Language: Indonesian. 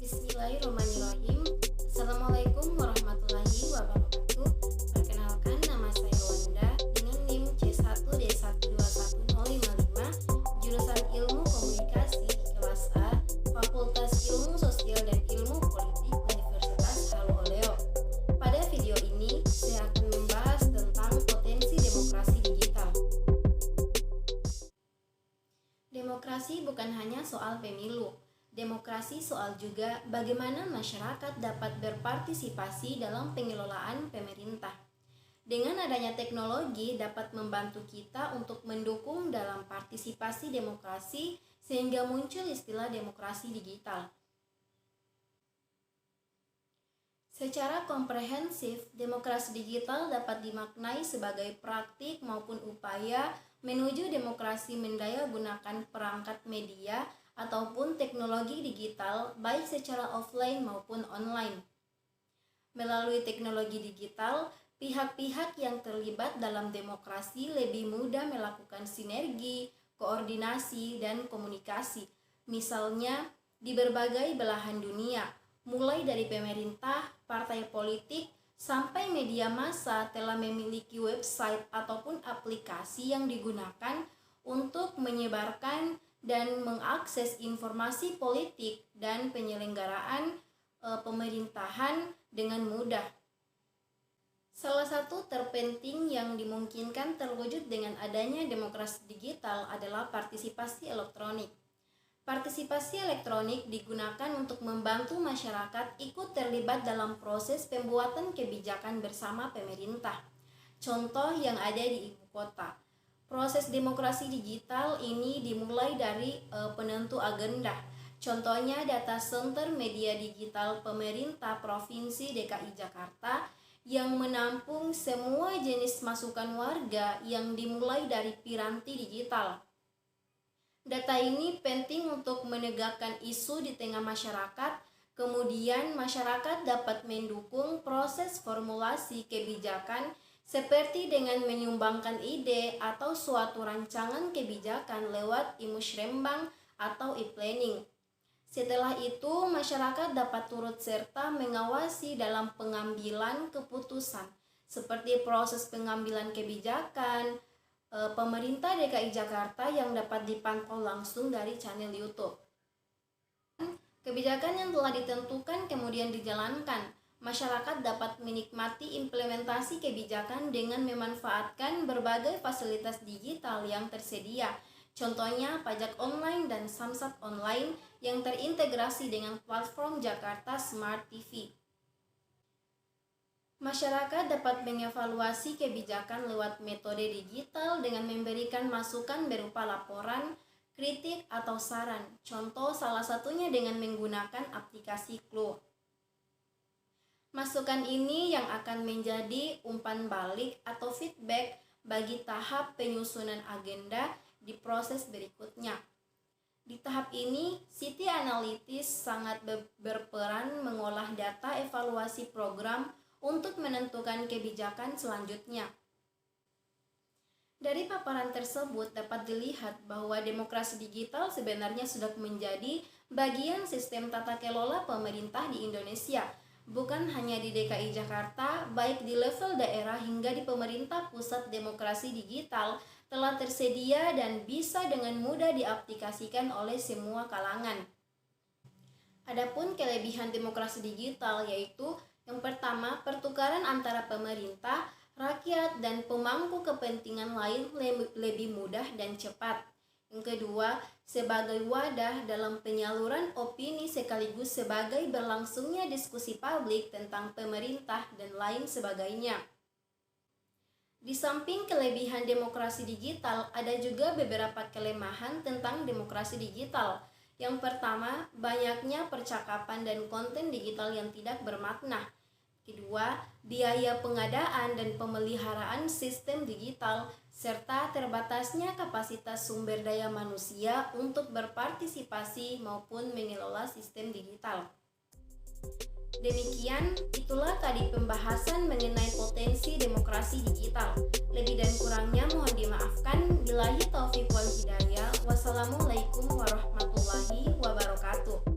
Bismillahirrahmanirrahim. Assalamualaikum warahmatullahi wabarakatuh. Perkenalkan, nama saya Wanda dengan NIM C1D121055, jurusan Ilmu Komunikasi, kelas A, Fakultas Ilmu Sosial dan Ilmu Politik, Universitas Haluoleo. Pada video ini, saya akan membahas tentang potensi demokrasi digital. Demokrasi bukan hanya soal pemilu. Demokrasi soal juga bagaimana masyarakat dapat berpartisipasi dalam pengelolaan pemerintah. Dengan adanya teknologi dapat membantu kita untuk mendukung dalam partisipasi demokrasi sehingga muncul istilah demokrasi digital. Secara komprehensif, demokrasi digital dapat dimaknai sebagai praktik maupun upaya menuju demokrasi mendayagunakan perangkat media ataupun teknologi digital baik secara offline maupun online. Melalui teknologi digital, pihak-pihak yang terlibat dalam demokrasi lebih mudah melakukan sinergi, koordinasi, dan komunikasi. Misalnya, di berbagai belahan dunia, mulai dari pemerintah, partai politik, sampai media massa telah memiliki website ataupun aplikasi yang digunakan untuk menyebarkan dan mengakses informasi politik dan penyelenggaraan pemerintahan dengan mudah. Salah satu terpenting yang dimungkinkan terwujud dengan adanya demokrasi digital adalah partisipasi elektronik. Partisipasi elektronik digunakan untuk membantu masyarakat ikut terlibat dalam proses pembuatan kebijakan bersama pemerintah. Contoh yang ada di ibu kota. Proses demokrasi digital ini dimulai dari penentu agenda. Contohnya data center media digital pemerintah Provinsi DKI Jakarta yang menampung semua jenis masukan warga yang dimulai dari piranti digital. Data ini penting untuk menegakkan isu di tengah masyarakat. Kemudian masyarakat dapat mendukung proses formulasi kebijakan seperti dengan menyumbangkan ide atau suatu rancangan kebijakan lewat e-musrembang atau e-planning. Setelah itu, masyarakat dapat turut serta mengawasi dalam pengambilan keputusan, seperti proses pengambilan kebijakan pemerintah DKI Jakarta yang dapat dipantau langsung dari channel YouTube. Kebijakan yang telah ditentukan kemudian dijalankan. Masyarakat dapat menikmati implementasi kebijakan dengan memanfaatkan berbagai fasilitas digital yang tersedia. Contohnya pajak online dan samsat online yang terintegrasi dengan platform Jakarta Smart TV. Masyarakat dapat mengevaluasi kebijakan lewat metode digital dengan memberikan masukan berupa laporan, kritik, atau saran. Contoh salah satunya dengan menggunakan aplikasi Clue. Masukan ini yang akan menjadi umpan balik atau feedback bagi tahap penyusunan agenda di proses berikutnya. Di tahap ini, Siti Analytics sangat berperan mengolah data evaluasi program untuk menentukan kebijakan selanjutnya. Dari paparan tersebut dapat dilihat bahwa demokrasi digital sebenarnya sudah menjadi bagian sistem tata kelola pemerintah di Indonesia. Bukan hanya di DKI Jakarta, baik di level daerah hingga di pemerintah pusat, demokrasi digital telah tersedia dan bisa dengan mudah diaplikasikan oleh semua kalangan. Adapun kelebihan demokrasi digital yaitu yang pertama, pertukaran antara pemerintah, rakyat, dan pemangku kepentingan lain lebih mudah dan cepat. Yang kedua, sebagai wadah dalam penyaluran opini sekaligus sebagai berlangsungnya diskusi publik tentang pemerintah dan lain sebagainya. Di samping kelebihan demokrasi digital, ada juga beberapa kelemahan tentang demokrasi digital. Yang pertama, banyaknya percakapan dan konten digital yang tidak bermakna. Kedua, biaya pengadaan dan pemeliharaan sistem digital, serta terbatasnya kapasitas sumber daya manusia untuk berpartisipasi maupun mengelola sistem digital. Demikian, itulah tadi pembahasan mengenai potensi demokrasi digital. Lebih dan kurangnya mohon dimaafkan. Billahi taufiq wal hidayah. Wassalamualaikum warahmatullahi wabarakatuh.